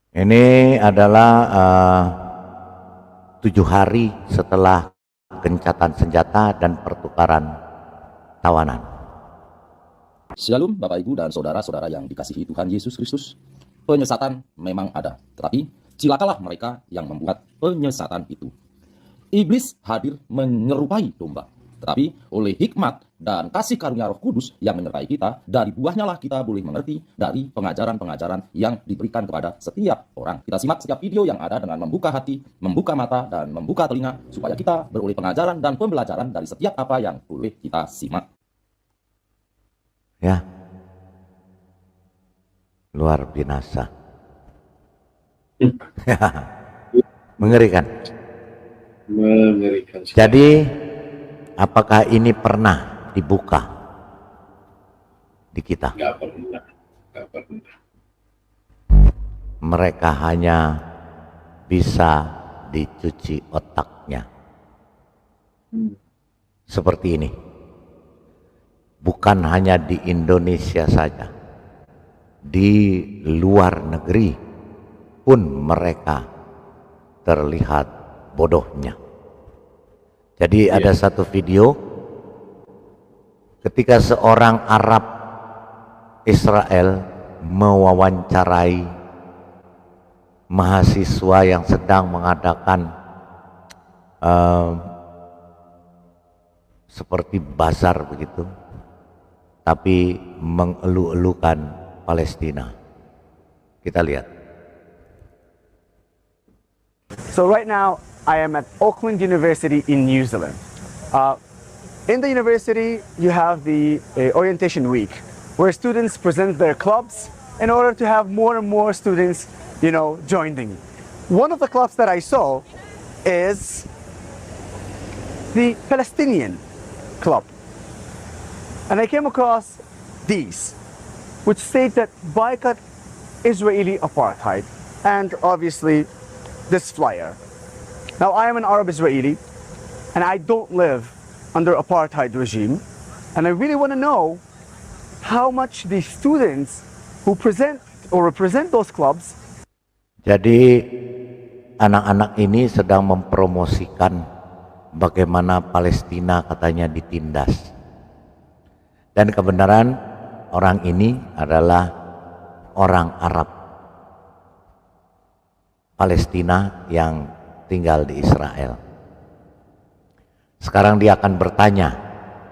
Ini adalah 7 hari setelah gencatan senjata dan pertukaran tawanan. Shalom Bapak Ibu dan Saudara-saudara yang dikasihi Tuhan Yesus Kristus. Penyesatan memang ada, tetapi cilakalah mereka yang membuat penyesatan itu. Iblis hadir menyerupai domba, tetapi oleh hikmat dan kasih karunia Roh Kudus yang menyertai kita, dari buahnya lah kita boleh mengerti dari pengajaran-pengajaran yang diberikan kepada setiap orang. Kita simak setiap video yang ada dengan membuka hati, membuka mata, dan membuka telinga, supaya kita beroleh pengajaran dan pembelajaran dari setiap apa yang boleh kita simak. Ya, luar binasa. Mengerikan. Mengerikan. Jadi, apakah ini pernah dibuka di kita? Nggak pernah. Mereka hanya bisa dicuci otaknya. Seperti ini. Bukan hanya di Indonesia saja, di luar negeri pun mereka terlihat bodohnya. Jadi ada satu video ketika seorang Arab Israel mewawancarai mahasiswa yang sedang mengadakan seperti bazar begitu, tapi mengelu-elukan Palestina. Kita lihat. So right now, I am at Auckland University in New Zealand. In the university, you have the orientation week, where students present their clubs in order to have more and more students, joining. One of the clubs that I saw is the Palestinian club. And I came across these, which state that boycott Israeli apartheid, and obviously this flyer. Now, I am an Arab Israeli, and I don't live under apartheid regime, and I really want to know how much the students who present or represent those clubs. Jadi anak-anak ini sedang mempromosikan bagaimana Palestina katanya ditindas. Dan kebenaran orang ini adalah orang Arab Palestina yang tinggal di Israel. Sekarang dia akan bertanya,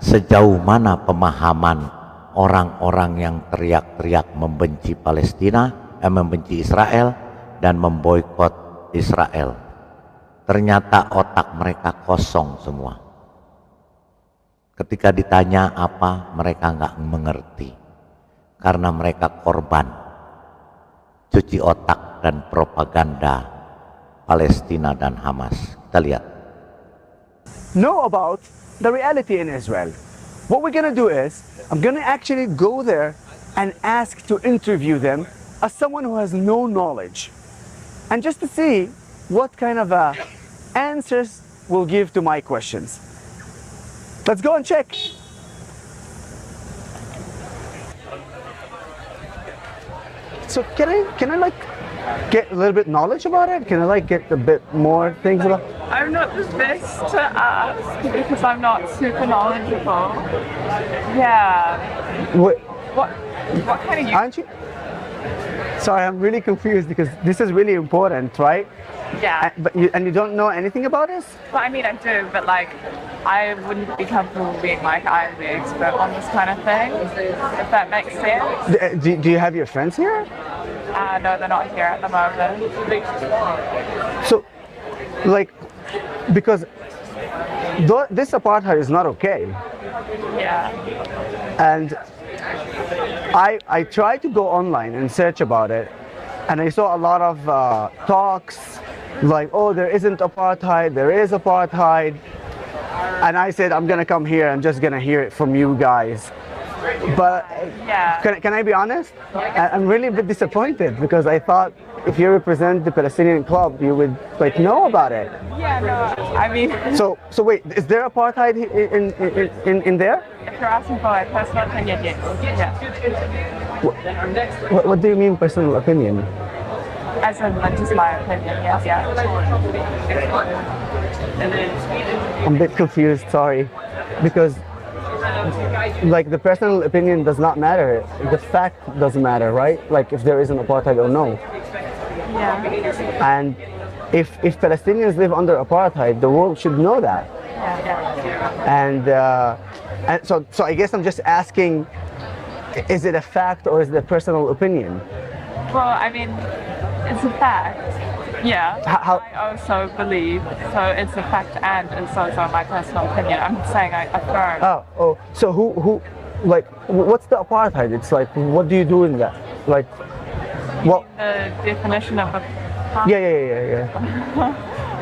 sejauh mana pemahaman orang-orang yang teriak-teriak membenci Palestina, membenci Israel dan memboikot Israel. Ternyata otak mereka kosong semua. Ketika ditanya apa, mereka nggak mengerti. Karena mereka korban cuci otak dan propaganda Palestina dan Hamas. Kita lihat. Know about the reality in Israel. What we're gonna do is, I'm gonna actually go there and ask to interview them as someone who has no knowledge. And just to see what kind of answers we'll give to my questions. Let's go and check. So can I like get a little bit knowledge about it? Can I like get a bit more things about? I'm not the best to ask because I'm not super knowledgeable. Yeah. What kind of Aren't you? Sorry, I'm really confused because this is really important, right? Yeah. But you don't know anything about this? Well, I mean, I do, but like, I wouldn't be comfortable being like I'm the expert on this kind of thing, if that makes sense. Do you have your friends here? No, they're not here at the moment. So, like, because this apartheid is not okay. Yeah. And I tried to go online and search about it, and I saw a lot of talks like, oh, there isn't apartheid, there is apartheid. And I said, I'm gonna come here, I'm just gonna hear it from you guys. But Yeah. can I be honest? I'm really a bit disappointed because I thought if you represent the Palestinian club, you would like know about it. Yeah, no, I mean, So wait, is there apartheid in there? if you're asking for my personal opinion, yes. Yeah. What do you mean personal opinion? as in just my opinion, yes, yeah. I'm a bit confused, sorry, because like the personal opinion does not matter. The fact doesn't matter, right? Like if there is an apartheid or no. Yeah. And if Palestinians live under apartheid, the world should know that. Yeah. And so I guess I'm just asking, is it a fact or is it a personal opinion? Well, I mean, it's a fact. Yeah. How- I also believe, so it's a fact and it's also my personal opinion. I'm saying I affirm. Oh, so who, like, what's the apartheid? It's like, what do you do in that? Like, what? The definition of a Yeah.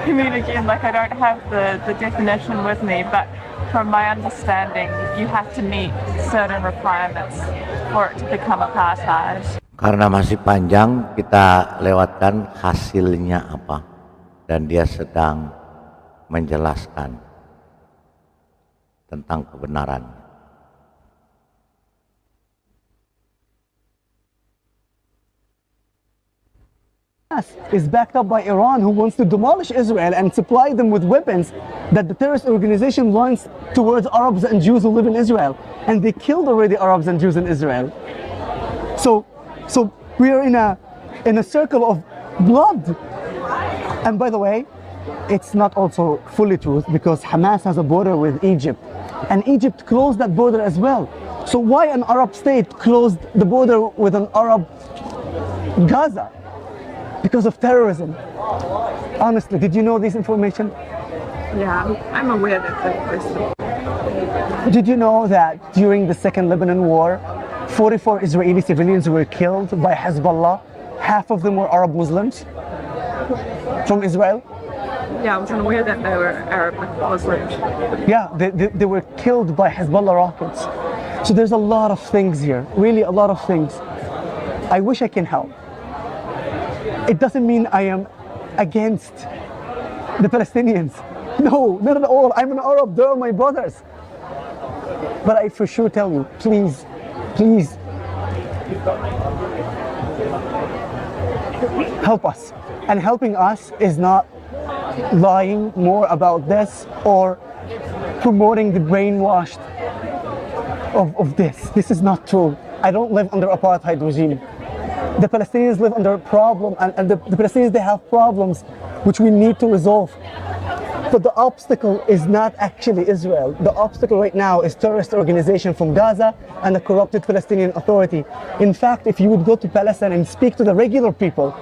I mean, again, like I don't have the definition with me, but from my understanding, you have to meet certain requirements for it to become apartheid. Karena masih panjang, kita lewatkan hasilnya apa. Dan dia sedang menjelaskan tentang kebenaran. Is backed up by Iran, who wants to demolish Israel and supply them with weapons that the terrorist organization launches towards Arabs and Jews who live in Israel. And they killed already Arabs and Jews in Israel. So we are in a circle of blood. And by the way, it's not also fully true because Hamas has a border with Egypt, and Egypt closed that border as well. So why an Arab state closed the border with an Arab Gaza? Because of terrorism. Honestly, did you know this information? Yeah, I'm aware that person. Did you know that during the Second Lebanon War, 44 Israeli civilians were killed by Hezbollah? Half of them were Arab Muslims from Israel. Yeah, I was unaware that they were Arab Muslims. Yeah, they were killed by Hezbollah rockets. So there's a lot of things here, really a lot of things. I wish I can help. It doesn't mean I am against the Palestinians. No, not at all. I'm an Arab, they're my brothers. But I for sure tell you, please, help us. And helping us is not lying more about this or promoting the brainwashed of this. This is not true. I don't live under apartheid regime. The Palestinians live under a problem, and the Palestinians, they have problems which we need to resolve. But the obstacle is not actually Israel. The obstacle right now is terrorist organization from Gaza and the corrupted Palestinian Authority. In fact, if you would go to Palestine and speak to the regular people,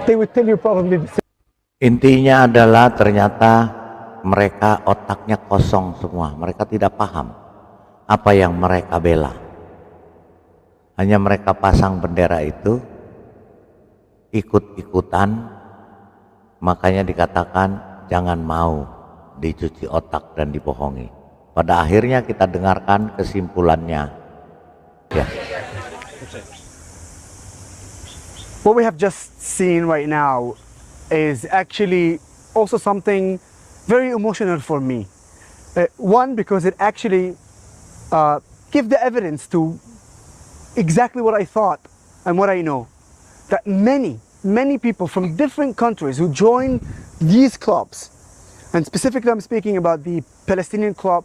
they would tell you probably the same. Intinya adalah ternyata mereka otaknya kosong semua. Mereka tidak paham apa yang mereka bela. Hanya mereka pasang bendera itu, ikut-ikutan, makanya dikatakan jangan mau dicuci otak dan dibohongi. Pada akhirnya kita dengarkan kesimpulannya. Ya. What we have just seen right now is actually also something very emotional for me. One, because it actually gives the evidence to exactly what I thought and what I know. That many people from different countries who join these clubs, and specifically I'm speaking about the Palestinian club,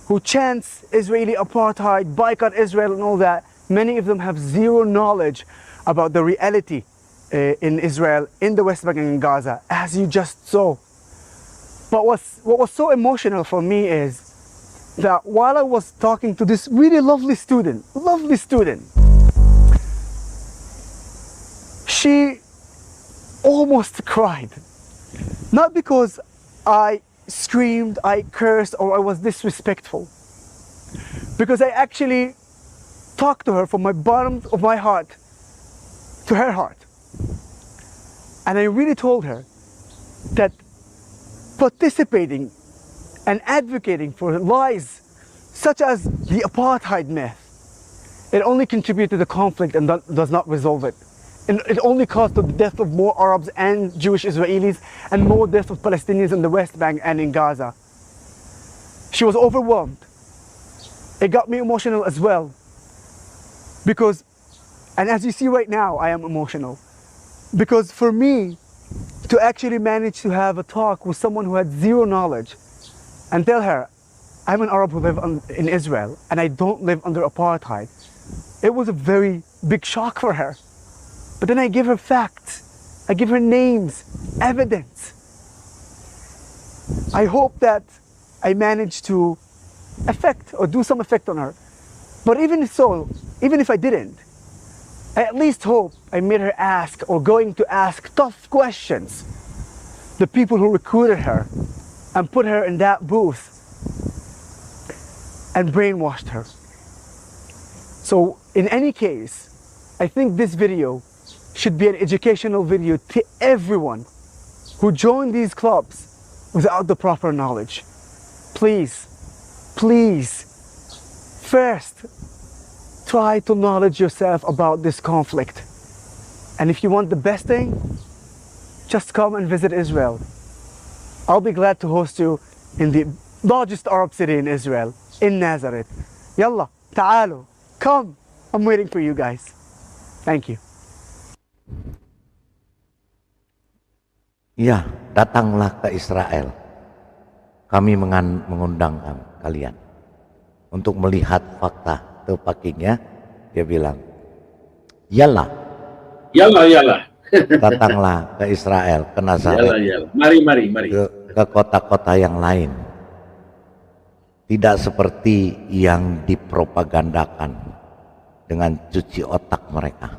who chants Israeli apartheid, boycott Israel and all that, many of them have zero knowledge about the reality in Israel, in the West Bank and in Gaza, as you just saw. But what was so emotional for me is that while I was talking to this really lovely student, she almost cried. Not because I screamed, I cursed, or I was disrespectful. Because I actually talked to her from my bottom of my heart to her heart. And I really told her that participating and advocating for lies such as the apartheid myth, it only contributes to the conflict and does not resolve it. And it only caused the death of more Arabs and Jewish Israelis and more deaths of Palestinians in the West Bank and in Gaza. She was overwhelmed. It got me emotional as well. Because, and as you see right now, I am emotional. Because for me, to actually manage to have a talk with someone who had zero knowledge and tell her, I'm an Arab who live in Israel and I don't live under apartheid, it was a very big shock for her. But then I give her facts, I give her names, evidence. I hope that I managed to affect or do some effect on her. But even so, even if I didn't, I at least hope I made her ask or going to ask tough questions. The people who recruited her and put her in that booth and brainwashed her. So in any case, I think this video should be an educational video to everyone who joined these clubs without the proper knowledge. Please, please, first, try to knowledge yourself about this conflict. And if you want the best thing, just come and visit Israel. I'll be glad to host you in the largest Arab city in Israel, in Nazareth. Yalla, ta'alu, come. I'm waiting for you guys. Thank you. Ya, datanglah ke Israel. Kami mengundang kalian untuk melihat fakta. Tuh pakingnya, dia bilang, Yalla, Yalla. datanglah ke Israel, ke Nazaret, Yalla. Mari. ke kota-kota yang lain. Tidak seperti yang dipropagandakan dengan cuci otak mereka.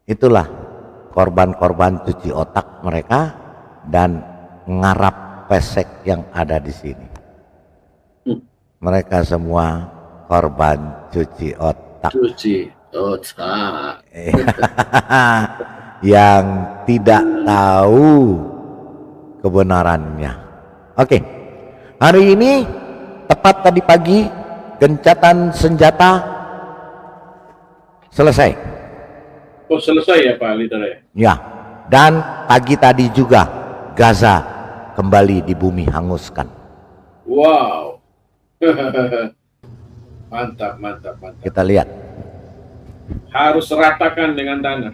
Itulah korban-korban cuci otak mereka dan ngarap pesek yang ada di sini. Mereka semua korban cuci otak. Cuci otak. Yang tidak tahu kebenarannya. Oke. Hari ini tepat tadi pagi gencatan senjata selesai. Oh, selesai ya Pak Leader ya? Ya. Dan pagi tadi juga Gaza kembali di bumi hanguskan. Wow. Mantap. Kita lihat. Harus ratakan dengan tanah.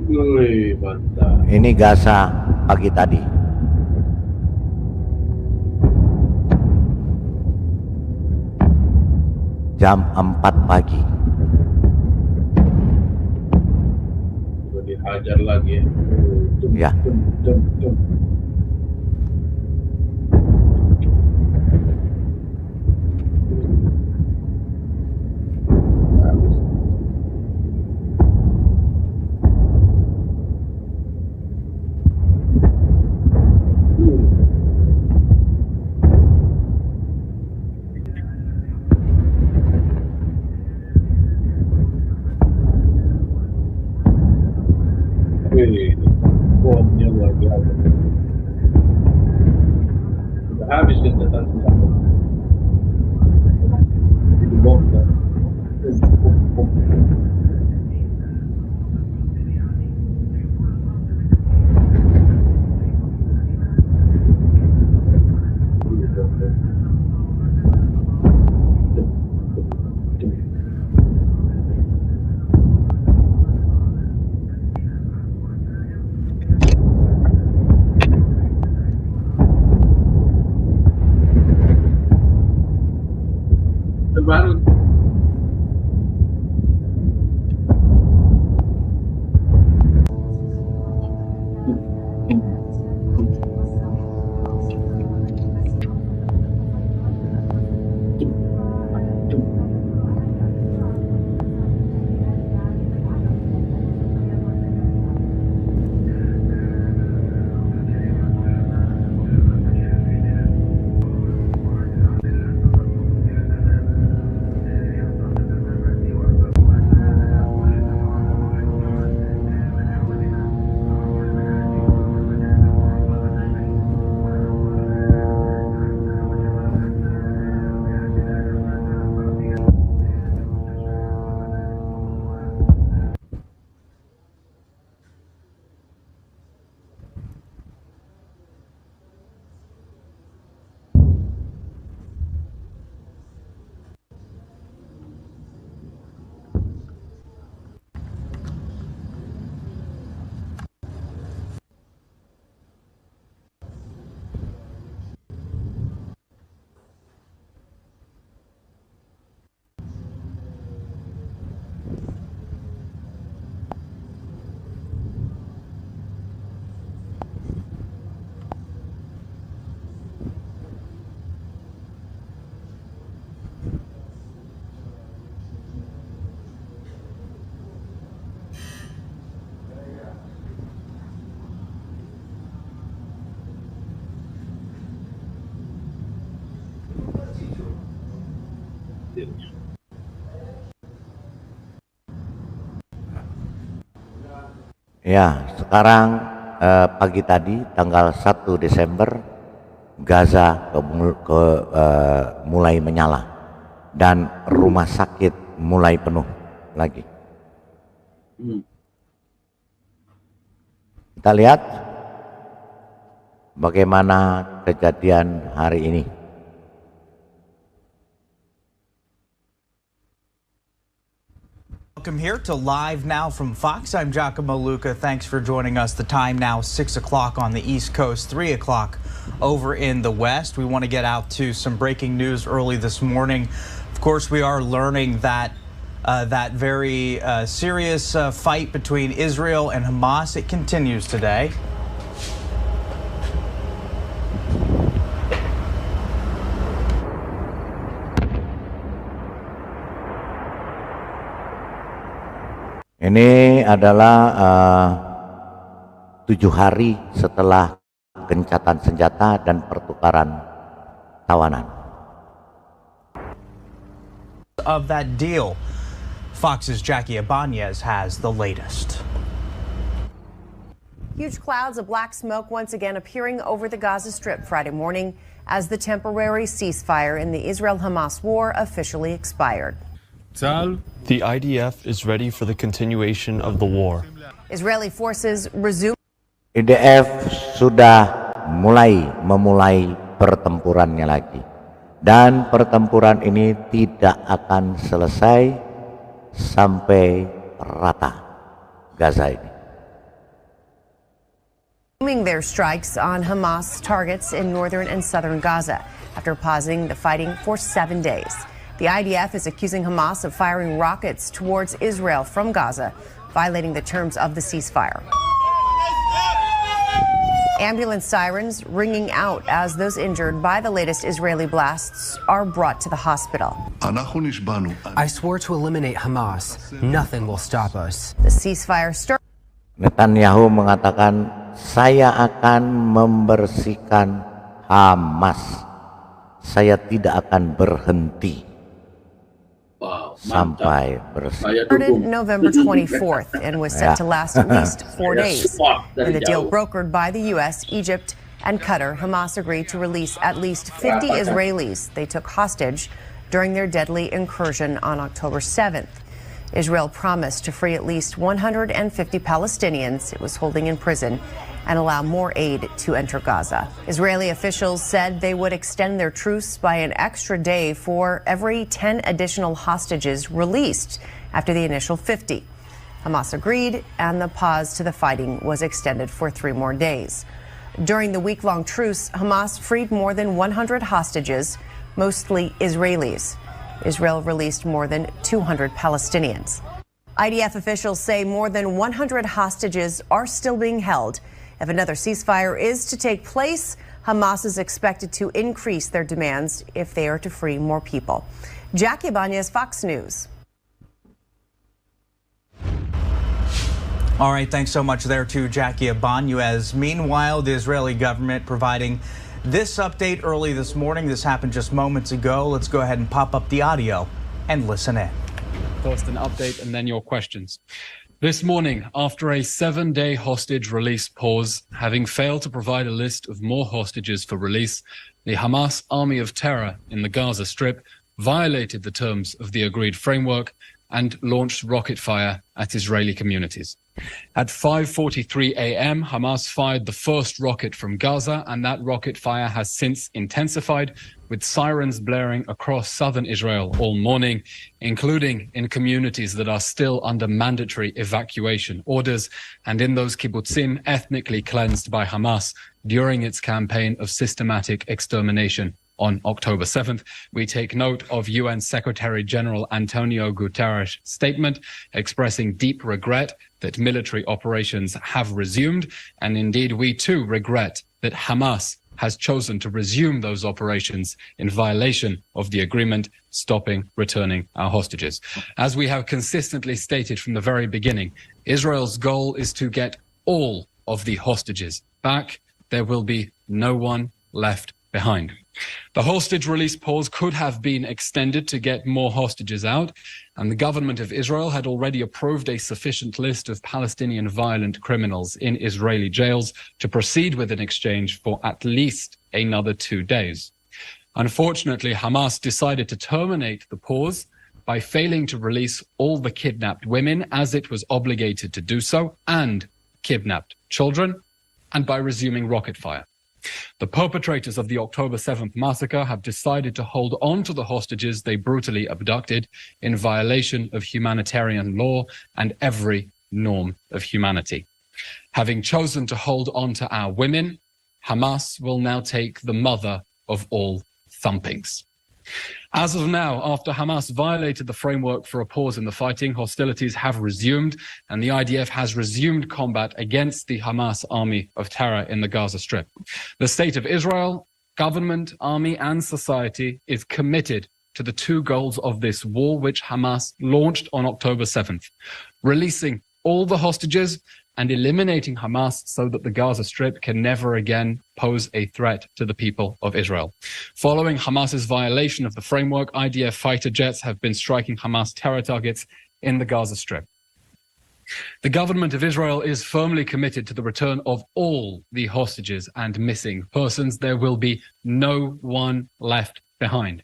Wih, mantap. Ini Gaza pagi tadi. Jam 4 pagi. Udah dihajar lagi ya. Ya. Tum. Wih, bomnya luar biasa. Sudah habis gencatan senjata. Itu bom kan. Baru akhirnya. Ya, sekarang pagi tadi tanggal 1 Desember Gaza mulai menyala dan rumah sakit mulai penuh lagi. Kita lihat bagaimana kejadian hari ini. Welcome here to Live Now from Fox. I'm Giacomo Luca. Thanks for joining us. The time now 6 o'clock on the East Coast, 3 o'clock over in the West. We want to get out to some breaking news early this morning. Of course, we are learning that that very serious fight between Israel and Hamas, it continues today. Ini adalah 7 hari setelah gencatan senjata dan pertukaran tawanan. Of that deal, Fox's Jackie Ibanez has the latest. Huge clouds of black smoke once again appearing over the Gaza Strip Friday morning as the temporary ceasefire in the Israel-Hamas war officially expired. The IDF is ready for the continuation of the war. Israeli forces resume. IDF sudah memulai pertempurannya lagi. Dan pertempuran ini tidak akan selesai sampai rata Gaza ini. Their strikes on Hamas targets in northern and southern Gaza after pausing the fighting for 7 days. The IDF is accusing Hamas of firing rockets towards Israel from Gaza, violating the terms of the ceasefire. Ambulance sirens ringing out as those injured by the latest Israeli blasts are brought to the hospital. I swore to eliminate Hamas. Nothing will stop us. The ceasefire started. Netanyahu mengatakan, saya akan membersihkan Hamas. Saya tidak akan berhenti sampai bersih. Started November 24th and was set to last at least 4 days. In the deal brokered by the U.S., Egypt, and Qatar, Hamas agreed to release at least 50 Israelis they took hostage during their deadly incursion on October 7th. Israel promised to free at least 150 Palestinians it was holding in prison and allow more aid to enter Gaza. Israeli officials said they would extend their truce by an extra day for every 10 additional hostages released after the initial 50. Hamas agreed, and the pause to the fighting was extended for 3 more days. During the week-long truce, Hamas freed more than 100 hostages, mostly Israelis. Israel released more than 200 Palestinians. IDF officials say more than 100 hostages are still being held. If another ceasefire is to take place, Hamas is expected to increase their demands if they are to free more people. Jackie Ibanez, Fox News. All right, thanks so much there to Jackie Ibanez. Meanwhile, the Israeli government providing this update early this morning. This happened just moments ago. Let's go ahead and pop up the audio and listen in. First an update and then your questions. This morning, after a 7-day hostage release pause, having failed to provide a list of more hostages for release, the Hamas army of terror in the Gaza Strip violated the terms of the agreed framework and launched rocket fire at Israeli communities. At 5:43 a.m., Hamas fired the first rocket from Gaza, and that rocket fire has since intensified, with sirens blaring across southern Israel all morning, including in communities that are still under mandatory evacuation orders and in those kibbutzim ethnically cleansed by Hamas during its campaign of systematic extermination. On October 7th, we take note of UN Secretary General Antonio Guterres' statement expressing deep regret that military operations have resumed, and indeed we too regret that Hamas has chosen to resume those operations in violation of the agreement stopping returning our hostages. As we have consistently stated from the very beginning, Israel's goal is to get all of the hostages back. There will be no one left behind. The hostage release pause could have been extended to get more hostages out, and the government of Israel had already approved a sufficient list of Palestinian violent criminals in Israeli jails to proceed with an exchange for at least another 2 days. Unfortunately, Hamas decided to terminate the pause by failing to release all the kidnapped women as it was obligated to do so, and kidnapped children, and by resuming rocket fire. The perpetrators of the October 7th massacre have decided to hold on to the hostages they brutally abducted in violation of humanitarian law and every norm of humanity. Having chosen to hold on to our women, Hamas will now take the mother of all thumpings. As of now, after Hamas violated the framework for a pause in the fighting, hostilities have resumed, and the IDF has resumed combat against the Hamas army of terror in the Gaza Strip. The state of Israel, government, army, and society is committed to the two goals of this war, which Hamas launched on October 7th, releasing all the hostages and eliminating Hamas so that the Gaza Strip can never again pose a threat to the people of Israel. Following Hamas's violation of the framework, IDF fighter jets have been striking Hamas terror targets in the Gaza Strip. The government of Israel is firmly committed to the return of all the hostages and missing persons. There will be no one left behind.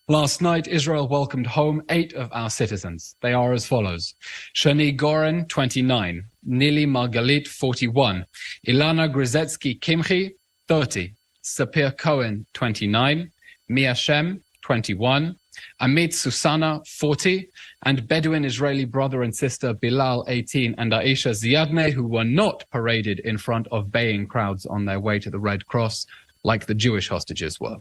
Last night, Israel welcomed home 8 of our citizens. They are as follows: Shani Goren, 29, Nili Margalit, 41, Ilana Grizetsky Kimchi, 30, Sapir Cohen, 29, Mia Shem, 21, Amit Susana, 40, and Bedouin Israeli brother and sister Bilal, 18, and Aisha Ziadne, who were not paraded in front of baying crowds on their way to the Red Cross like the Jewish hostages were.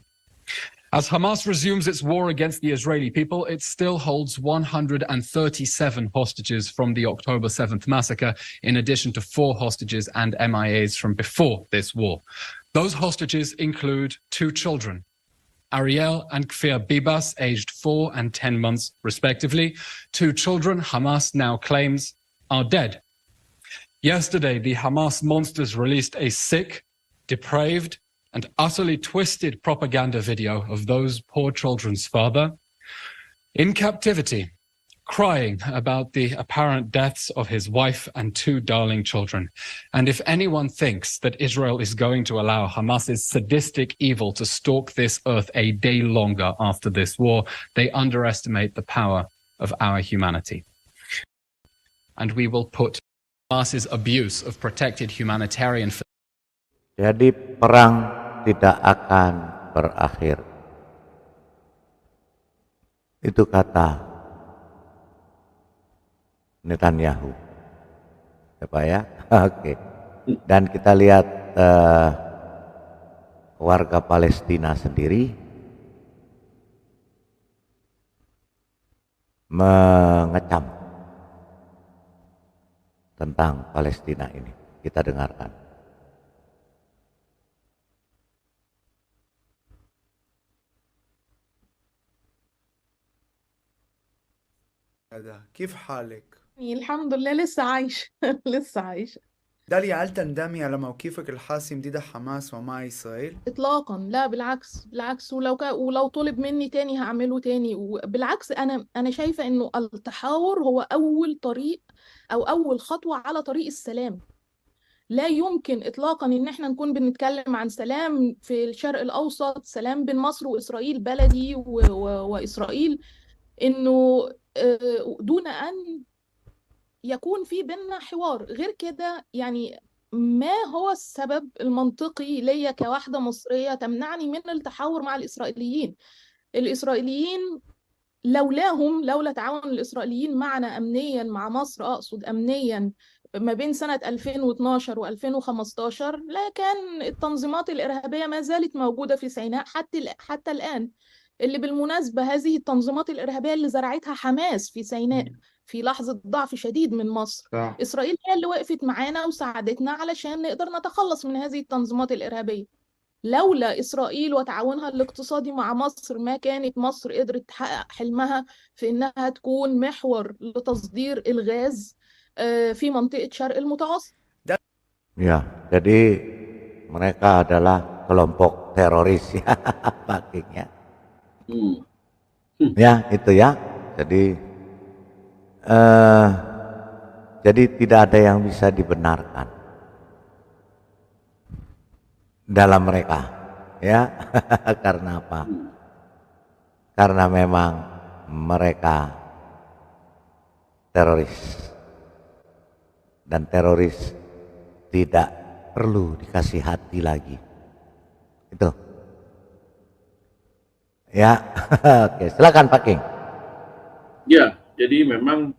As Hamas resumes its war against the Israeli people, it still holds 137 hostages from the October 7th massacre, in addition to 4 hostages and MIAs from before this war. Those hostages include 2 children, Ariel and Kfir Bibas, aged 4 and 10 months respectively. 2 children Hamas now claims are dead. Yesterday, the Hamas monsters released a sick, depraved, and utterly twisted propaganda video of those poor children's father in captivity, crying about the apparent deaths of his wife and 2 darling children. And if anyone thinks that Israel is going to allow Hamas's sadistic evil to stalk this earth a day longer after this war, they underestimate the power of our humanity. And we will put Hamas's abuse of protected humanitarian. Jadi perang tidak akan berakhir. Itu kata Netanyahu. Ya Pak ya? Oke. Dan kita lihat warga Palestina sendiri mengecam tentang Palestina ini. Kita dengarkan. كيف حالك؟ الحمد لله لسه عايشة لسه عايشة. داليا، هل تندمي على موقفك الحاسم ضد حماس ومع إسرائيل؟ إطلاقا لا، بالعكس ولو طلب مني تاني هعمله تاني. وبالعكس أنا شايفة إنه التحاور هو أول طريق أو أول خطوة على طريق السلام. لا يمكن إطلاقا إن احنا نكون بنتكلم عن سلام في الشرق الأوسط، سلام بين مصر وإسرائيل، بلدي وإسرائيل، إنه دون أن يكون في بيننا حوار. غير كده يعني ما هو السبب المنطقي ليا كواحدة مصرية تمنعني من التحاور مع الإسرائيليين؟ الإسرائيليين لولا تعاون الإسرائيليين معنا أمنيا، مع مصر أقصد أمنيا، ما بين سنة 2012 و2015 لا كان التنظيمات الإرهابية ما زالت موجودة في سيناء حتى الآن. اللي بالمناسبة هذه التنظيمات الإرهابية اللي زرعتها حماس في سيناء في لحظة ضعف شديد من مصر. إسرائيل هي اللي وقفت معانا وساعدتنا علشان نقدر نتخلص من هذه التنظيمات الإرهابية. لولا إسرائيل وتعاونها الاقتصادي مع مصر ما كانت مصر قدرت تحقق حلمها في إنها تكون محور لتصدير الغاز في منطقة شرق المتوسط. Ya, jadi mereka adalah kelompok teroris ya pakainya. Ya itu ya. Jadi tidak ada yang bisa dibenarkan dalam mereka ya. Karena apa? Karena memang mereka teroris, dan teroris tidak perlu dikasih hati lagi. Itu ya. Oke, silakan Pak King. Ya, jadi memang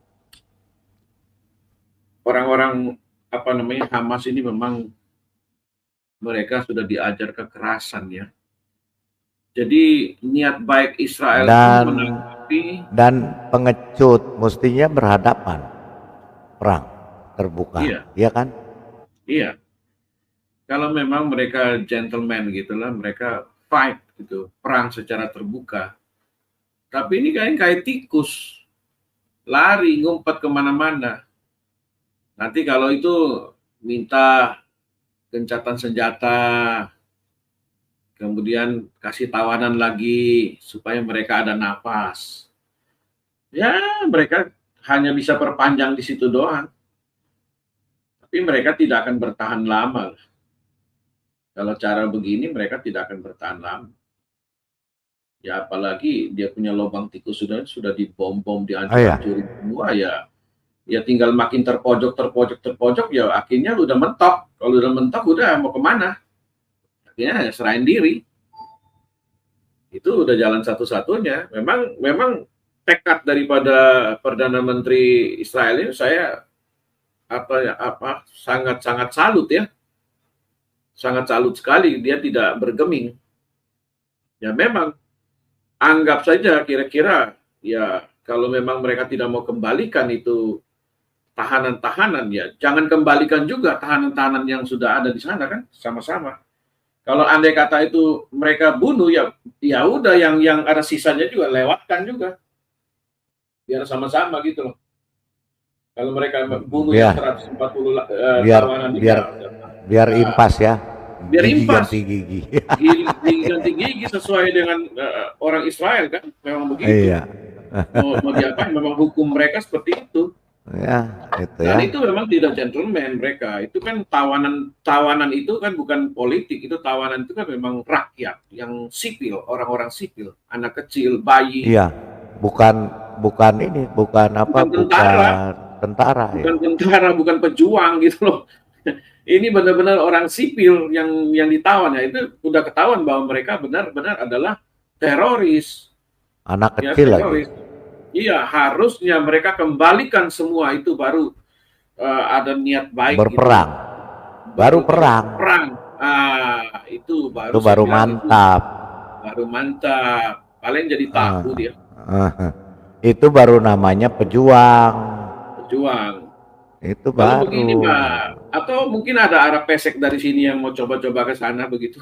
orang-orang Hamas ini memang mereka sudah diajar kekerasan ya. Jadi niat baik Israel menanggapi dan pengecut mestinya berhadapan perang terbuka, iya kan? Iya. Kalau memang mereka gentleman gitulah, mereka fight gitu, perang secara terbuka. Tapi ini kayak tikus, lari ngumpet kemana-mana. Nanti kalau itu minta gencatan senjata, kemudian kasih tawanan lagi supaya mereka ada napas. Ya, mereka hanya bisa perpanjang di situ doang. Tapi mereka tidak akan bertahan lama. Kalau cara begini mereka tidak akan bertahan lama. Ya apalagi dia punya lubang tikus sudah dibom-bom, dihancur-hancurin semua ya. Ya tinggal makin terpojok ya akhirnya udah mentok. Kalau udah mentok udah mau kemana? Akhirnya serahin diri. Itu udah jalan satu-satunya. Memang tekad daripada Perdana Menteri Israel ini saya sangat salut ya. Sangat salut sekali, dia tidak bergeming. Ya memang anggap saja kira-kira ya kalau memang mereka tidak mau kembalikan itu tahanan-tahanan ya jangan kembalikan juga tahanan-tahanan yang sudah ada di sana kan sama-sama. Kalau andai kata itu mereka bunuh ya udah yang ada sisanya juga lewatkan juga. Biar sama-sama gitu loh. Kalau mereka bunuh yang 140 tawanan biar impas ya. Biar impas. Gigi ganti gigi sesuai dengan orang Israel kan, memang begitu. Iya. Mau diapain? Memang hukum mereka seperti itu. Ya, itu Dan ya. itu memang tidak gentleman mereka. Itu kan tawanan itu kan bukan politik, itu tawanan itu kan memang rakyat yang sipil, orang-orang sipil, anak kecil, bayi. Iya. Bukan tentara. Bukan tentara, bukan pejuang gitu loh. Ini benar-benar orang sipil yang ditawan ya, itu udah ketahuan bahwa mereka benar-benar adalah teroris. Anak kecil lagi. Iya, harusnya mereka kembalikan semua itu baru ada niat baik. Berperang. Gitu. Baru perang. Itu baru. Itu baru mantap. Baru mantap. Paling jadi tahu dia. Itu baru namanya pejuang. Itu kalau baru. Begini Pak, atau mungkin ada arah pesek dari sini yang mau coba-coba ke sana begitu.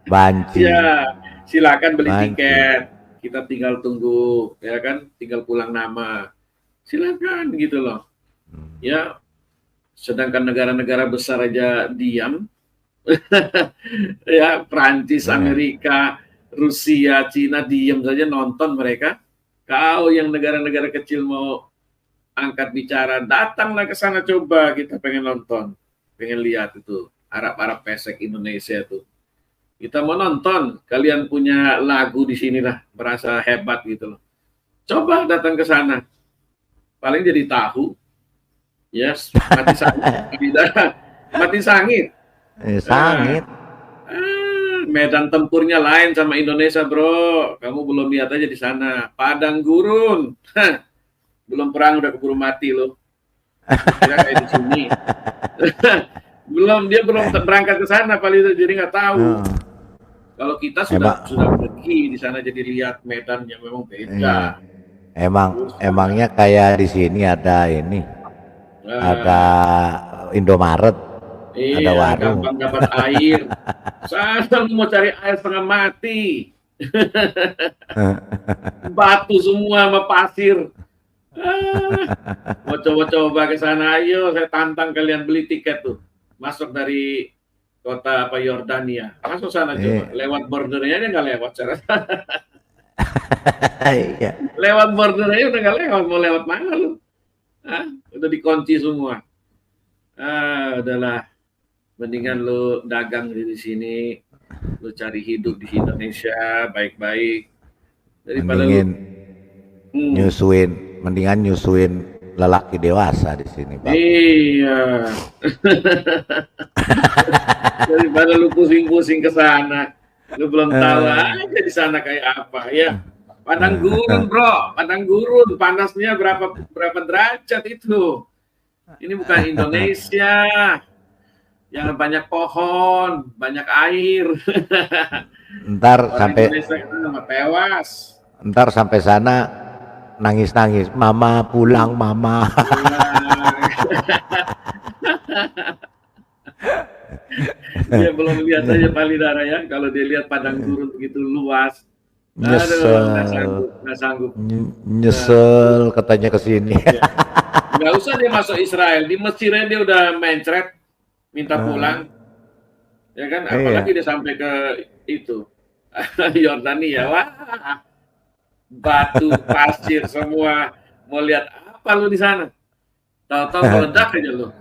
Banci. Ya, silakan beli tiket. Kita tinggal tunggu, ya kan? Tinggal pulang nama. Silakan gitu loh. Ya, sedangkan negara-negara besar aja diam. Ya, Prancis, Amerika, Rusia, Cina diam saja nonton mereka. Kau yang negara-negara kecil mau angkat bicara, datanglah ke sana coba, kita pengen nonton, pengen lihat itu Arab-Arab pesek Indonesia tuh. Kita mau nonton, kalian punya lagu di sini lah, merasa hebat gitu loh. Coba datang ke sana, paling jadi tahu, yes, mati sangit, mati sangit. Sangit. Medan tempurnya lain sama Indonesia bro, kamu belum lihat aja di sana, padang gurun. Belum perang udah keburu mati loh. Kira kayak di sini. Dia belum berangkat ke sana paling itu jadi nggak tahu. Kalau kita sudah pergi di sana jadi lihat medan yang memang beda. Emangnya kayak di sini ada ini. Ada Indomaret. Ada warung. Gampang dapat air. Sana mau cari air setengah mati. Batu semua sama pasir. Mau coba-coba ke sana, ayo saya tantang kalian beli tiket tuh. Masuk dari kota apa Yordania. Masuk sana coba. Lewat bordernya dia nggak lewat cara. Iya. Lewat bordernya udah nggak lewat. Mau lewat mana lu? Udah dikunci semua. Udahlah. Mendingan lu dagang di sini. Lu cari hidup di Indonesia baik-baik. Daripada mendingan nyusuin lelaki dewasa di sini, Pak. Iya. Daripada lu pusing-pusing ke sana, lu belum tahu aja di sana kayak apa ya. Padang gurun, bro, padang gurun, panasnya berapa derajat itu. Ini bukan Indonesia yang banyak pohon, banyak air. Indonesia kita tewas. Ntar sampai sana nangis-nangis, mama pulang, mama. Dia belum lihat aja Palidara ya, kalau dia lihat padang gurun begitu luas. Nggak sanggup. Nyesel katanya ke sini. Nggak usah dia masuk Israel, di Mesirnya dia udah mencret, minta pulang. Ya kan, apalagi dia sampai ke itu Yordania, wah. Batu, pasir semua. Mau lihat apa lu di sana? Tahu-tahu meledak aja lu.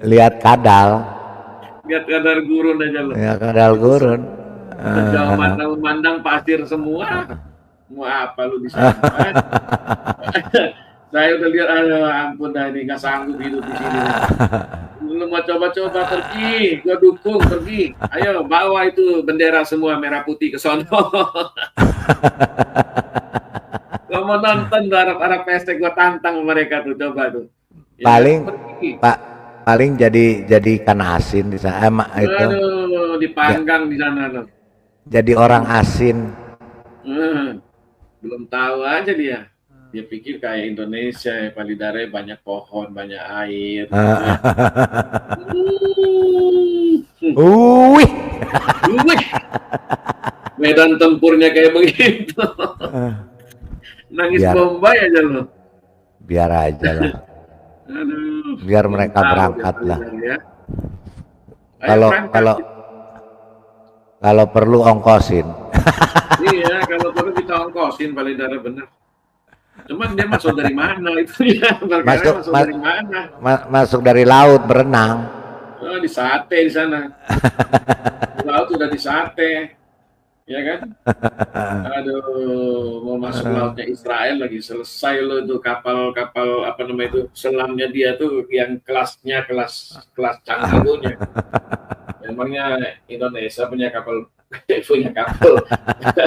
Lihat kadal. Lihat kadal gurun aja lu. Ya, kadal gurun. Jauh memandang pasir semua. Mau apa lu di sana? Saya udah lihat, ampun dah ini nggak sanggup hidup di sini. Lu mau coba-coba pergi, gua dukung pergi. Ayo bawa itu bendera semua merah putih ke sono. Kalau mau nonton Arab pesek, gua tantang mereka tuh, coba tuh. Ya, paling jadi ikan asin di sana. Itu. Aduh, dipanggang di sana tuh. Jadi orang asin. Belum tahu aja dia. Dia pikir kayak Indonesia, ya, Palidara banyak pohon, banyak air. Medan tempurnya kayak begitu. Nangis Bombay aja lo. Biar aja lah. Biar mereka berangkat lah. Kalau perlu ongkosin. Iya, kalau perlu kita ongkosin Palidara bener. Cuman dia masuk dari mana itu ya? Masuk dari mana? Masuk dari laut berenang. Oh, di sate di sana. Di laut udah di sate. Ya kan? Aduh, mau masuk lautnya Israel lagi, selesai lo itu kapal apa namanya itu, selamnya dia tuh yang kelasnya kelas canggihnya. Memangnya Indonesia punya kapal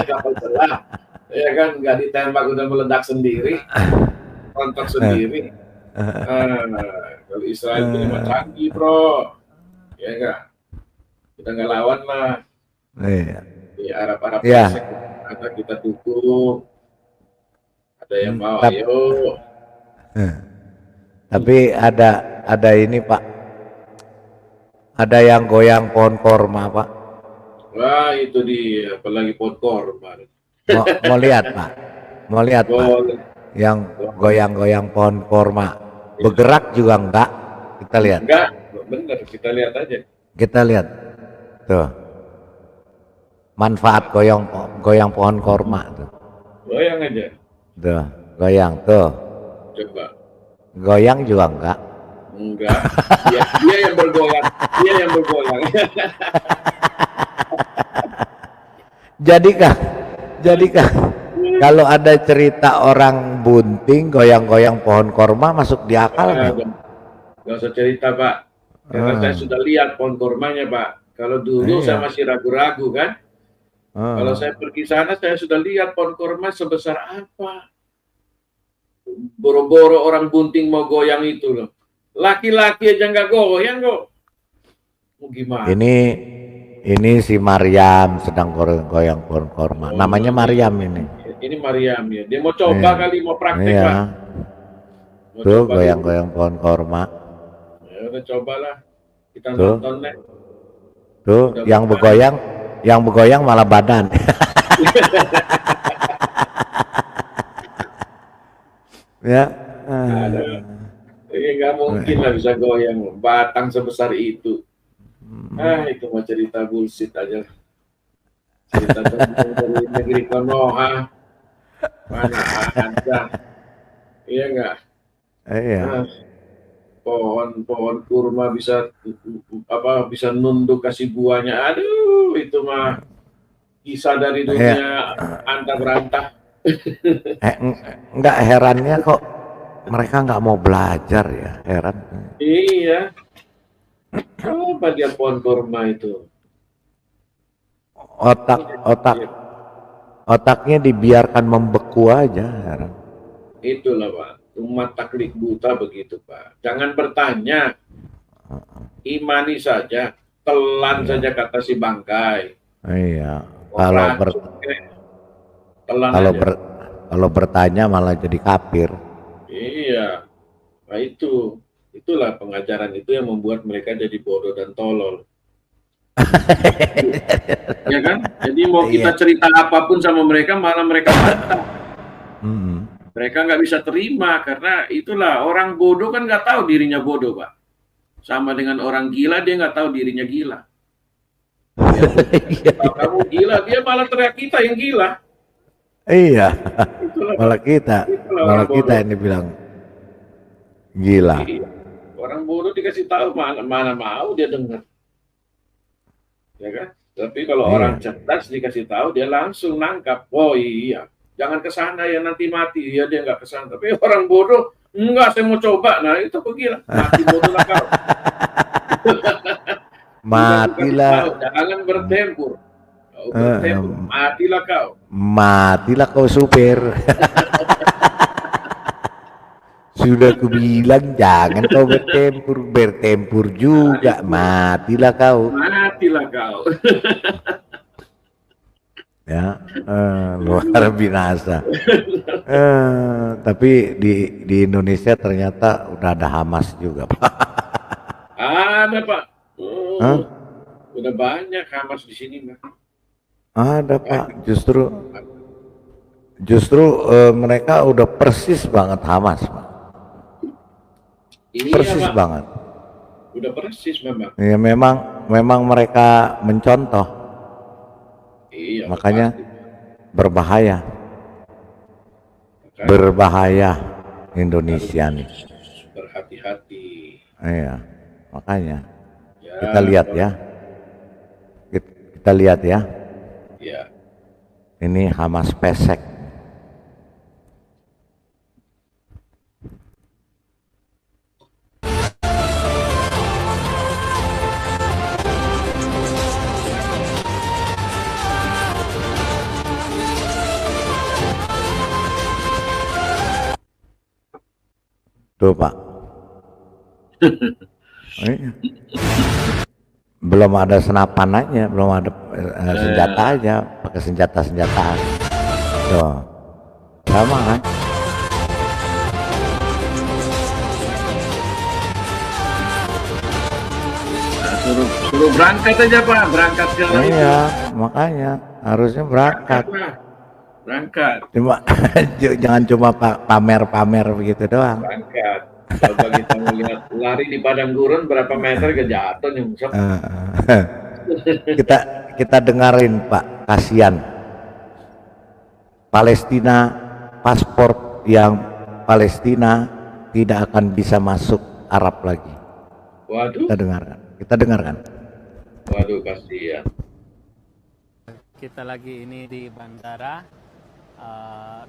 kapal selam. Ya kan, nggak ditembak udah meledak sendiri, rontok sendiri. Kalau Israel punya canggih, bro, ya enggak, kita nggak lawan lah. Di Arab ada kita dukung, ada yang mau ayo. Tapi ada ini Pak, ada yang goyang pohon korma Pak. Wah itu dia, apalagi pohon korma. Mau lihat Pak, yang goyang-goyang pohon korma, bergerak juga enggak, kita lihat. Enggak, bener, kita lihat aja. Kita lihat, tuh, manfaat goyang pohon korma tuh. Goyang aja. Tuh, goyang tuh. Coba. Goyang juga enggak. Enggak, dia yang bergoyang, Jadikah kalau ada cerita orang bunting goyang-goyang pohon korma masuk di akal nggak? Nggak usah cerita Pak, karena saya sudah lihat pohon kormanya Pak. Kalau dulu saya masih ragu-ragu kan. Kalau saya pergi sana saya sudah lihat pohon korma sebesar apa. Boro-boro orang bunting mau goyang itu loh. Laki-laki aja nggak goyang kok. Mau gimana? Ini si Maryam sedang goyang pohon korma. Namanya Maryam ini. Ini Maryam ya. Dia mau coba kali, mau praktek Pak. Tuh goyang-goyang pohon korma. Ya udah cobalah. Kita nonton deh. Tuh yang bergoyang malah badan. Ya. Nggak mungkin lah bisa goyang batang sebesar itu. Itu mah cerita bullshit aja. Cerita dari negeri Konoha. Mana ada. Iya enggak? Iya. Pohon kurma bisa nunduk kasih buahnya. Aduh, itu mah kisah dari dunia antah berantah. Enggak, herannya kok mereka nggak mau belajar ya, heran. Iya. Coba dia pohon kurma itu. Otaknya dibiarkan membeku aja, heran. Itulah Pak, umat taklid buta begitu Pak. Jangan bertanya, imani saja, telan saja kata si bangkai. Iya. Kalau bertanya malah jadi kafir. Iya. Nah itulah pengajaran itu yang membuat mereka jadi bodoh dan tolol. Ya kan? Jadi mau kita cerita apapun sama mereka malah mereka bantah. Mereka nggak bisa terima karena itulah orang bodoh kan nggak tahu dirinya bodoh Pak. Sama dengan orang gila dia nggak tahu dirinya gila. Kalau kamu gila dia malah teriak kita yang gila. Iya. Malah kita yang dibilang gila. Iya. Orang bodoh dikasih tahu mana mau dia dengar. Ya kan? Tapi kalau orang cerdas dikasih tahu dia langsung nangkap. Oh iya, jangan ke sana ya nanti mati. Ya dia nggak ke sana. Tapi orang bodoh enggak, saya mau coba. Nah itu gila. Mati bodoh lah kau. Matilah. Jangan bertempur. Kau bertempur, matilah kau. Matilah kau supir. Sudah kubilang jangan kau bertempur juga, matilah kau. Matilah kau. Ya, luar binasa. Tapi di Indonesia ternyata udah ada Hamas juga, Pak. Ada Pak. Udah banyak Hamas di sini, Pak. Ada Pak. Justru mereka udah persis banget Hamas, Pak. Persis banget. Udah persis memang. Ya memang mereka mencontoh. Iya. Makanya berbahaya. Berbahaya Indonesia nih. Berhati-hati. Iya, makanya kita lihat ya. Kita lihat ya. Iya. Ini Hamas pesek. Tuh Pak. Belum ada senapan aja, belum ada senjata aja, pakai senjata-senjataan. Tuh. Sama kan? Nah, suruh berangkat aja Pak, berangkat ke Iya, makanya harusnya berangkat. Berangkat. Cuma jangan cuma pamer-pamer begitu doang. Berangkat. Coba kita melihat lari di padang gurun berapa meter ke jatuh nyungsep. Kita dengerin Pak, kasihan. Palestina, paspor yang Palestina tidak akan bisa masuk Arab lagi. Waduh. Kita dengarkan. Waduh, kasihan. Kita lagi ini di bandara,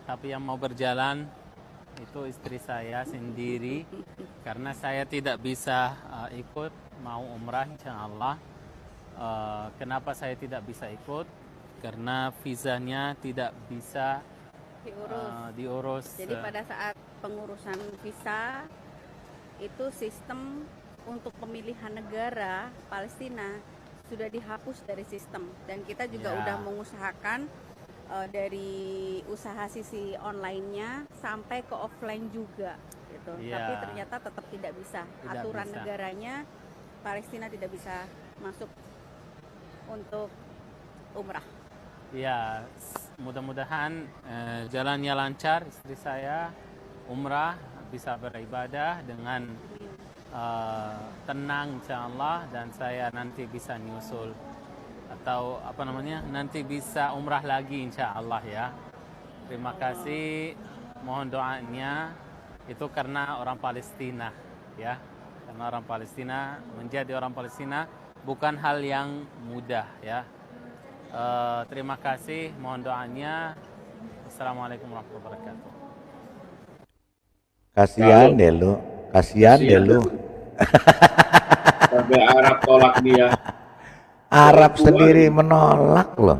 tapi yang mau berjalan itu istri saya sendiri karena saya tidak bisa ikut mau umrah insyaallah. Kenapa saya tidak bisa ikut? Karena visanya tidak bisa diurus. Jadi pada saat pengurusan visa itu sistem untuk pemilihan negara Palestina sudah dihapus dari sistem dan kita juga udah mengusahakan dari usaha sisi online-nya sampai ke offline juga gitu. Tapi ternyata tetap tidak bisa. Aturan negaranya Palestina tidak bisa masuk untuk umrah. Ya, mudah-mudahan jalannya lancar, istri saya umrah bisa beribadah dengan tenang insya Allah, dan saya nanti bisa nyusul atau nanti bisa umrah lagi insya Allah ya. Terima kasih, mohon doanya itu karena orang Palestina ya, karena orang Palestina, menjadi orang Palestina bukan hal yang mudah ya. Terima kasih, mohon doanya. Assalamualaikum warahmatullahi wabarakatuh. Kasihan deh lu, kasihan deh lu. Sampai Arab tolak dia. Arab sendiri menolak loh.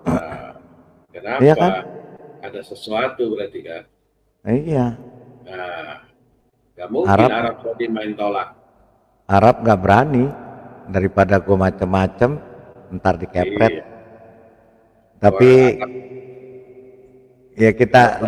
Nah, kenapa? Iya kan? Ada sesuatu berarti kan? Iya. Nah, gak mungkin Arab Saudi main tolak. Arab gak berani, daripada gue macem-macem, ntar dikepret. Iya. Tapi ya kita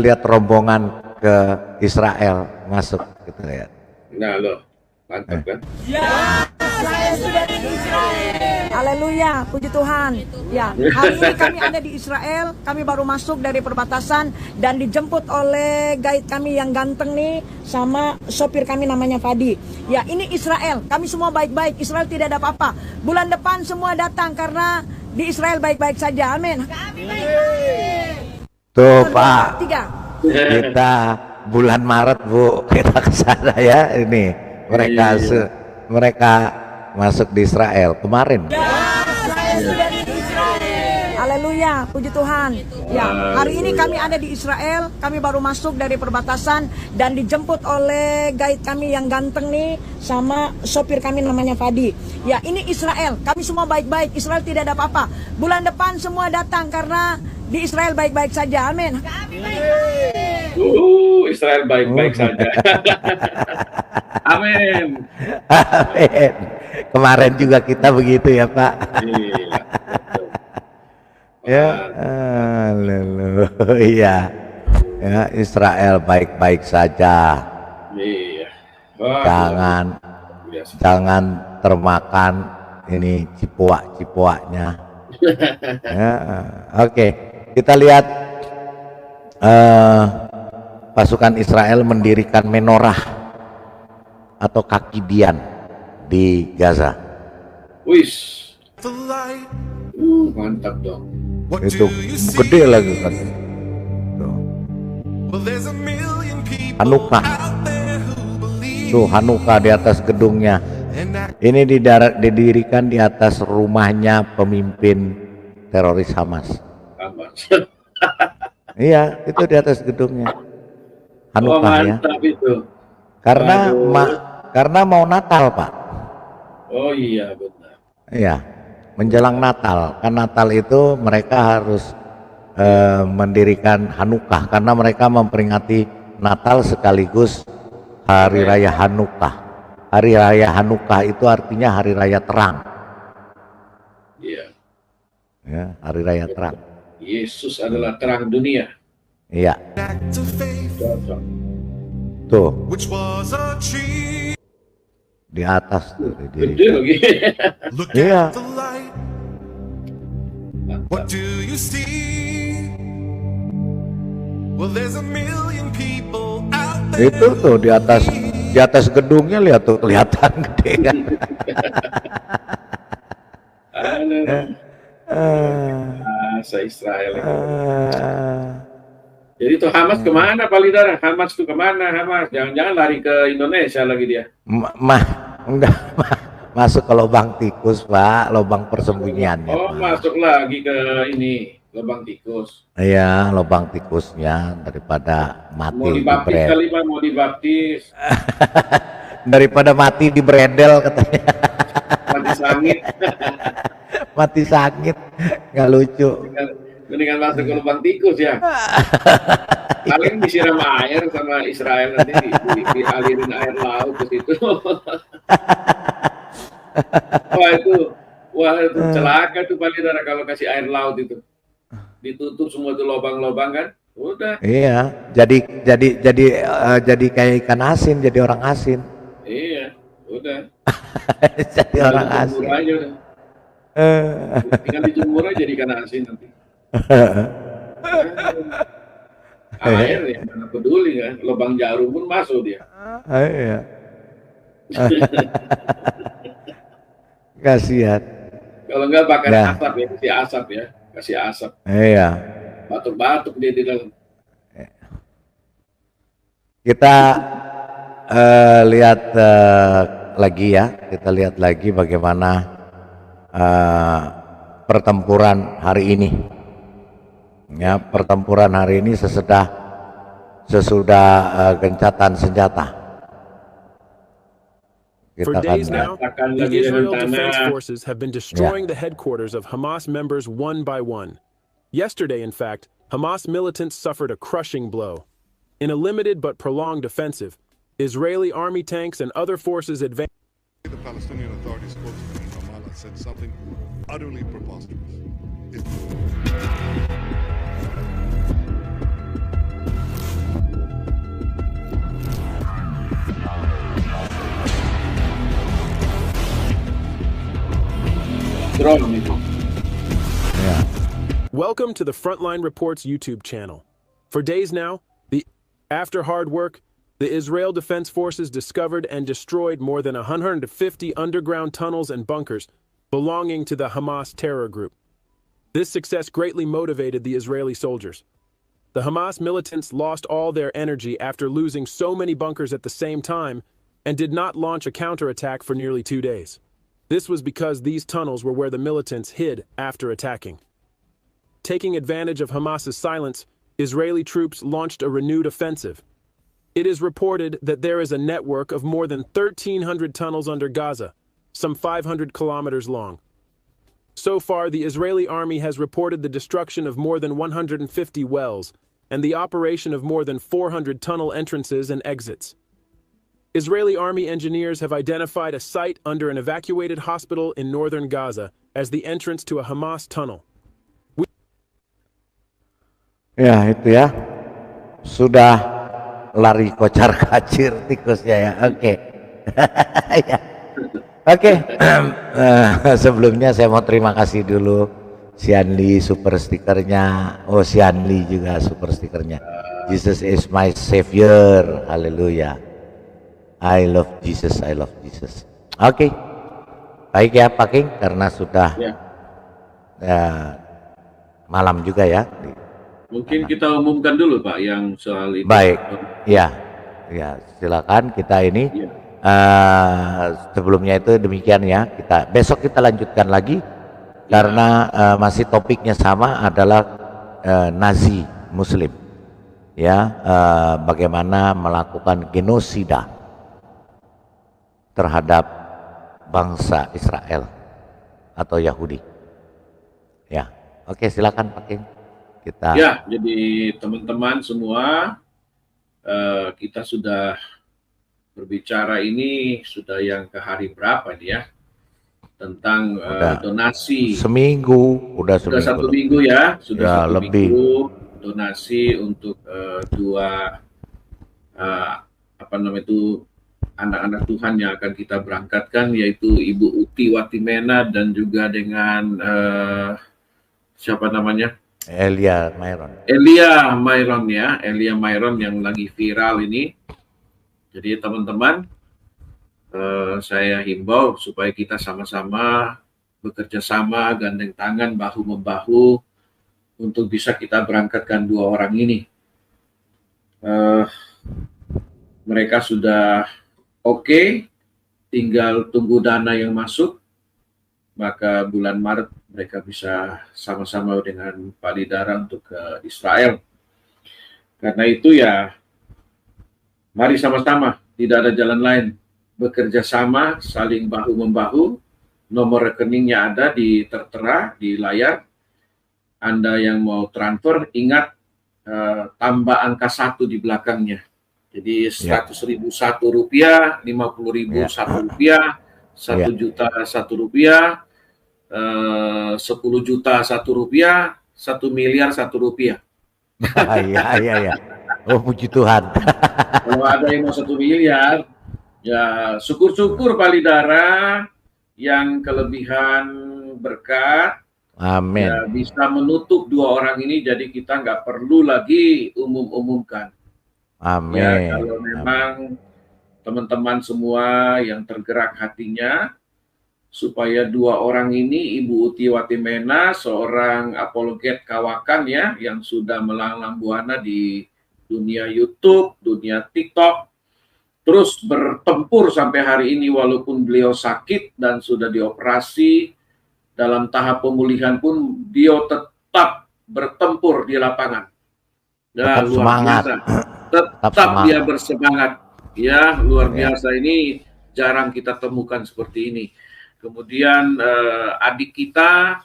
lihat rombongan ke Israel masuk, kita lihat. Nah lo, mantap kan? Ya, saya sudah di Israel. Haleluya, puji Tuhan. Ya, hari ini kami ada di Israel. Kami baru masuk dari perbatasan dan dijemput oleh guide kami yang ganteng nih, sama sopir kami namanya Fadi. Ya, ini Israel. Kami semua baik-baik. Israel tidak ada apa-apa. Bulan depan semua datang karena di Israel baik-baik saja. Amin. Tuh Pak, kita bulan Maret Bu, kita ke sana ya. Ini mereka masuk di Israel kemarin. Saya sudah di Israel. Haleluya, puji Tuhan. Ya, hari ini kami ada di Israel. Kami baru masuk dari perbatasan dan dijemput oleh guide kami yang ganteng nih, sama sopir kami namanya Fadi. Ya, ini Israel. Kami semua baik-baik. Israel tidak ada apa-apa. Bulan depan semua datang karena di Israel baik-baik saja. Amin. Israel baik-baik saja. Amin. Amin. Kemarin juga kita begitu ya Pak. Iya. Ya, haleluya. Ya, Israel baik-baik saja. Iya. Jangan termakan ini cipuak-cipuaknya. Ya, oke. Kita lihat pasukan Israel mendirikan menorah atau kaki dian di Gaza. Wis. Mantap dong. Itu gede lagi kan. Hanukkah. Tuh Hanukkah di atas gedungnya. Ini didirikan di atas rumahnya pemimpin teroris Hamas. Iya, itu di atas gedungnya. Hanukkah ya. Itu. Karena mau Natal, Pak. Oh iya, benar. Iya, menjelang Natal. Kan Natal itu mereka harus mendirikan Hanukkah karena mereka memperingati Natal sekaligus Hari Raya Hanukkah. Hari Raya Hanukkah itu artinya Hari Raya Terang. Iya. Ya, Hari Raya Terang. Yesus adalah terang dunia. Iya. Tuh. Di atas tuh. Gede lagi. Iya. Itu tuh di atas gedungnya, lihat tuh kelihatan gede kan. Se-Israel itu. Jadi tuh Hamas kemana Pak Lidara? Hamas tuh kemana Hamas? Jangan-jangan lari ke Indonesia lagi dia? Enggak, masuk ke lubang tikus Pak, lubang persembunyiannya. Oh, masuk lagi ke ini, lubang tikus. Iya, lubang tikusnya daripada mati mau dibaptis kali Pak, mau dibaptis. Daripada mati di bredel katanya. Mati sangit. Mati sangit, nggak lucu. Mendingan masuk ke lubang tikus ya. Paling disiram air sama Israel nanti dialirin air laut ke situ. Wah itu celaka tuh Pak Lidara kalau kasih air laut itu. Ditutup semua itu lubang-lubang kan. Udah. Iya, jadi kayak ikan asin, jadi orang asin. Iya, udah. Jadi orang asin. Aja udah. Tinggal dijemur aja jadi ikan asin nanti. Air ya, mana peduli kan, lubang jarum pun masuk dia. Iya. Kasihan. Kalau enggak bakar Ya. asap ya, kasih asap ya, kasih asap. Iya. Batuk-batuk dia di dalam. Kita lihat lagi ya, kita lihat lagi bagaimana pertempuran hari ini. Ya, pertempuran hari ini sesudah gencatan senjata. For Kita days akan now, the Israel Defense Forces have been destroying the headquarters of Hamas members one by one. Yesterday, in fact, Hamas militants suffered a crushing blow. In a limited but prolonged offensive, Israeli army tanks and other forces advanced. The Palestinian Authority spokesman in Ramallah said something utterly preposterous. Welcome to the Frontline Reports YouTube channel. For days now, after hard work, the Israel Defense Forces discovered and destroyed more than 150 underground tunnels and bunkers belonging to the Hamas terror group. This success greatly motivated the Israeli soldiers. The Hamas militants lost all their energy after losing so many bunkers at the same time and did not launch a counterattack for nearly 2 days. This was because these tunnels were where the militants hid after attacking. Taking advantage of Hamas's silence, Israeli troops launched a renewed offensive. It is reported that there is a network of more than 1,300 tunnels under Gaza, some 500 kilometers long. So far, the Israeli army has reported the destruction of more than 150 wells and the operation of more than 400 tunnel entrances and exits. Israeli army engineers have identified a site under an evacuated hospital in northern Gaza as the entrance to a Hamas tunnel. Ya itu ya, sudah lari kocar kacir tikusnya ya. Oke. Ya. Oke. Sebelumnya saya mau terima kasih dulu Sianli super stikernya. Oh, Sianli juga super stikernya. Jesus is my savior. Haleluya. I love Jesus, I love Jesus. Oke. Baik ya Pak King, karena sudah malam juga ya. Mungkin kita umumkan dulu Pak yang soal itu. Baik, ya, silakan kita ini. Sebelumnya itu demikian ya. Besok kita lanjutkan lagi karena masih topiknya sama adalah Nazi Muslim, ya, bagaimana melakukan genosida terhadap bangsa Israel atau Yahudi. Ya, oke silakan Pak King. Ya, jadi teman-teman semua, kita sudah berbicara ini sudah yang ke hari berapa nih ya, tentang donasi. Seminggu, udah 1 minggu ya, sudah 1 lebih. minggu donasi untuk anak-anak Tuhan yang akan kita berangkatkan, yaitu Ibu Uti Watimena dan juga dengan siapa namanya? Elia Myron ya, Elia Myron yang lagi viral ini. Jadi teman-teman, saya himbau supaya kita sama-sama bekerja sama, gandeng tangan, bahu-membahu untuk bisa kita berangkatkan 2 orang ini. Mereka sudah oke, tinggal tunggu dana yang masuk, maka bulan Maret mereka bisa sama-sama dengan Pak Lidara untuk ke Israel. Karena itu ya, mari sama-sama, tidak ada jalan lain. Bekerja sama, saling bahu-membahu, nomor rekeningnya ada tertera di layar. Anda yang mau transfer, ingat tambah angka 1 di belakangnya. Jadi 100.000 Rp1, 50.000 Rp1, 1 juta Rp1, 10 juta Rp1, 1 miliar Rp1. Iya. Oh puji Tuhan. Kalau ada yang mau 1 miliar, ya syukur-syukur Pak Lidara yang kelebihan berkat. Amin. Ya, bisa menutup 2 orang ini, jadi kita nggak perlu lagi umumkan. Amin. Ya, kalau memang teman-teman semua yang tergerak hatinya, supaya dua orang ini, Ibu Uti Watimena, seorang apologet kawakan ya, yang sudah melanglang buana di dunia YouTube, dunia TikTok, terus bertempur sampai hari ini walaupun beliau sakit dan sudah dioperasi, dalam tahap pemulihan pun beliau tetap bertempur di lapangan. Ya, tetap luar semangat. biasa. Tetap dia bersemangat. Ya, luar biasa. Ini jarang kita temukan seperti ini. Kemudian adik kita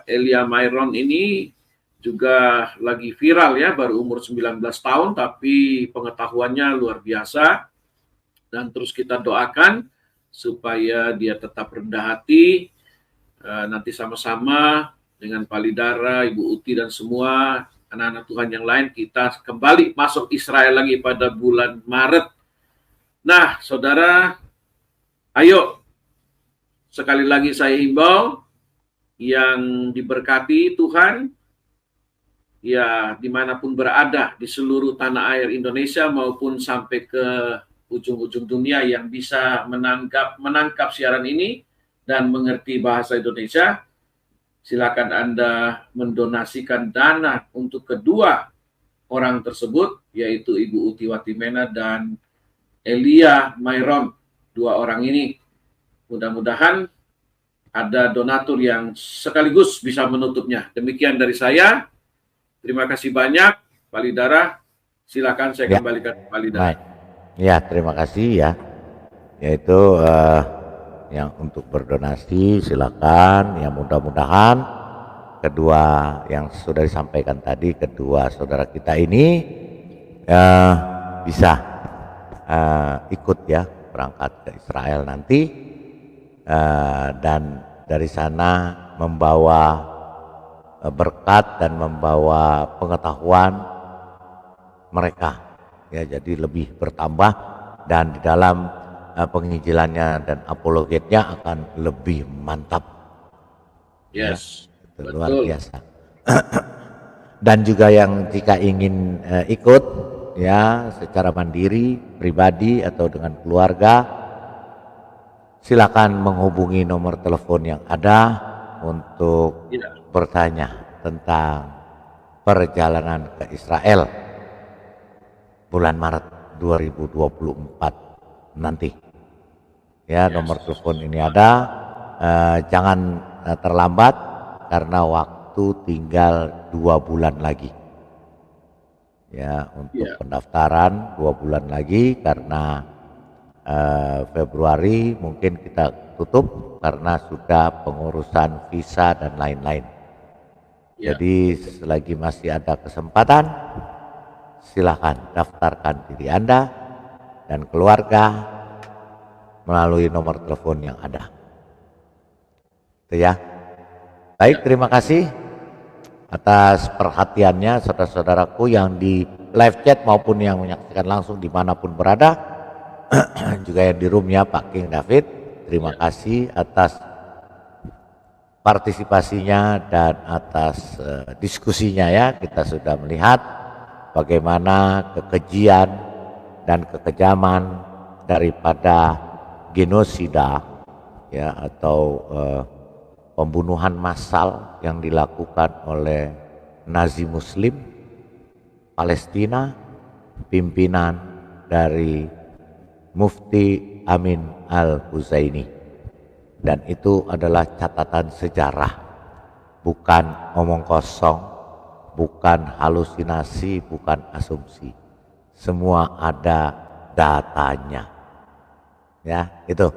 Elia Myron ini juga lagi viral ya, baru umur 19 tahun tapi pengetahuannya luar biasa, dan terus kita doakan supaya dia tetap rendah hati. Nanti sama-sama dengan Palidara, Ibu Uti dan semua anak-anak Tuhan yang lain kita kembali masuk Israel lagi pada bulan Maret. Nah, saudara, ayo sekali lagi saya himbau yang diberkati Tuhan, ya dimanapun berada di seluruh tanah air Indonesia maupun sampai ke ujung-ujung dunia yang bisa menangkap siaran ini dan mengerti bahasa Indonesia, silakan Anda mendonasikan dana untuk kedua orang tersebut, yaitu Ibu Uti Watimena dan Elia Myron, dua orang ini. Mudah-mudahan ada donatur yang sekaligus bisa menutupnya. Demikian dari saya. Terima kasih banyak, Palidara. Silakan saya kembalikan ke Palidara. Baik. Ya, terima kasih ya. Yaitu yang untuk berdonasi silakan. Ya, mudah-mudahan kedua yang sudah disampaikan tadi, kedua saudara kita ini bisa ikut ya berangkat ke Israel nanti, dan dari sana membawa berkat dan membawa pengetahuan mereka ya, jadi lebih bertambah, dan di dalam penginjilannya dan apologetnya akan lebih mantap. Yes, ya, itu luar biasa. Dan juga yang jika ingin ikut ya secara mandiri, pribadi atau dengan keluarga, silakan menghubungi nomor telepon yang ada untuk bertanya tentang perjalanan ke Israel bulan Maret 2024 nanti. Ya, nomor telepon ini ada, jangan terlambat karena waktu tinggal 2 bulan lagi. Ya, untuk pendaftaran 2 bulan lagi karena Februari mungkin kita tutup karena sudah pengurusan visa dan lain-lain. Jadi selagi masih ada kesempatan, silakan daftarkan diri Anda dan keluarga melalui nomor telepon yang ada. Itu ya. Baik, terima kasih atas perhatiannya saudara-saudaraku yang di live chat maupun yang menyaksikan langsung dimanapun berada. Juga yang di room ya, Pak King David. Terima kasih atas partisipasinya dan atas diskusinya ya. Kita sudah melihat bagaimana kekejian dan kekejaman daripada genosida ya, atau pembunuhan massal yang dilakukan oleh Nazi Muslim Palestina, pimpinan dari Mufti Amin Al-Huzaini. Dan itu adalah catatan sejarah, bukan omong kosong, bukan halusinasi, bukan asumsi. Semua ada datanya. Ya, itu.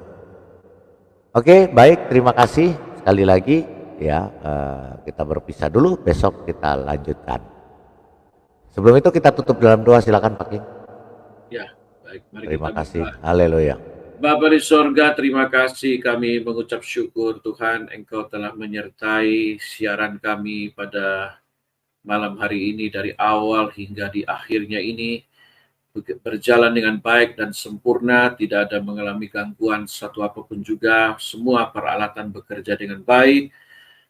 Oke, baik, terima kasih sekali lagi. Ya, kita berpisah dulu, besok kita lanjutkan. Sebelum itu kita tutup dalam doa, silakan Pak King. Ya, baik. Mari terima kita kasih. berdoa. Haleluya. Bapa di sorga, terima kasih, kami mengucap syukur Tuhan, Engkau telah menyertai siaran kami pada malam hari ini dari awal hingga di akhirnya ini berjalan dengan baik dan sempurna, tidak ada mengalami gangguan satu apapun juga, semua peralatan bekerja dengan baik,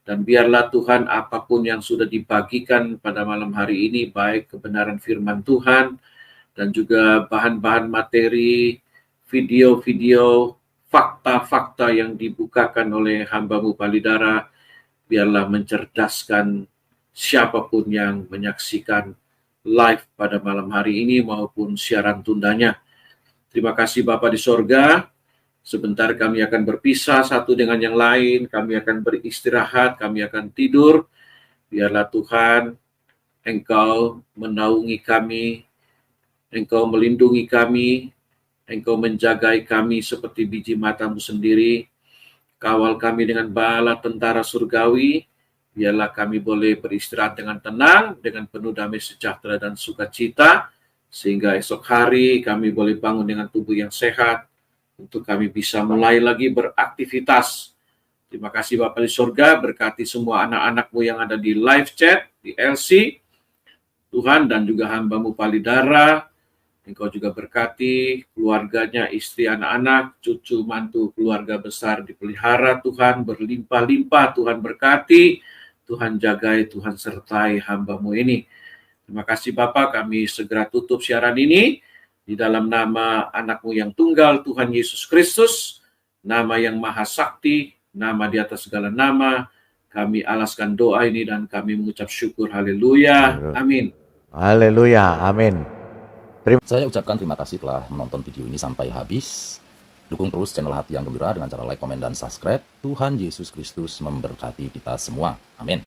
dan biarlah Tuhan apapun yang sudah dibagikan pada malam hari ini, baik kebenaran firman Tuhan dan juga bahan-bahan materi, video-video, fakta-fakta yang dibukakan oleh hamba-Mu Palidara, biarlah mencerdaskan siapapun yang menyaksikan live pada malam hari ini maupun siaran tundanya. Terima kasih Bapa di sorga. Sebentar kami akan berpisah satu dengan yang lain, kami akan beristirahat, kami akan tidur. Biarlah Tuhan, Engkau menaungi kami, Engkau melindungi kami, Engkau menjagai kami seperti biji mata-Mu sendiri. Kawal kami dengan bala tentara surgawi. Biarlah kami boleh beristirahat dengan tenang, dengan penuh damai sejahtera dan sukacita, sehingga esok hari kami boleh bangun dengan tubuh yang sehat, untuk kami bisa mulai lagi beraktivitas. Terima kasih Bapa di surga, berkati semua anak-anak-Mu yang ada di live chat, di LC, Tuhan, dan juga hamba-Mu Palidara. Engkau juga berkati keluarganya, istri, anak-anak, cucu, mantu, keluarga besar dipelihara Tuhan, berlimpah-limpah Tuhan berkati, Tuhan jagai, Tuhan sertai hamba-Mu ini. Terima kasih Bapa, kami segera tutup siaran ini, di dalam nama anak-Mu yang tunggal, Tuhan Yesus Kristus, nama yang maha sakti, nama di atas segala nama, kami alaskan doa ini dan kami mengucap syukur, haleluya, amin. Haleluya, amin. Saya ucapkan terima kasih telah menonton video ini sampai habis. Dukung terus channel Hati yang Gembira dengan cara like, komen, dan subscribe. Tuhan Yesus Kristus memberkati kita semua. Amin.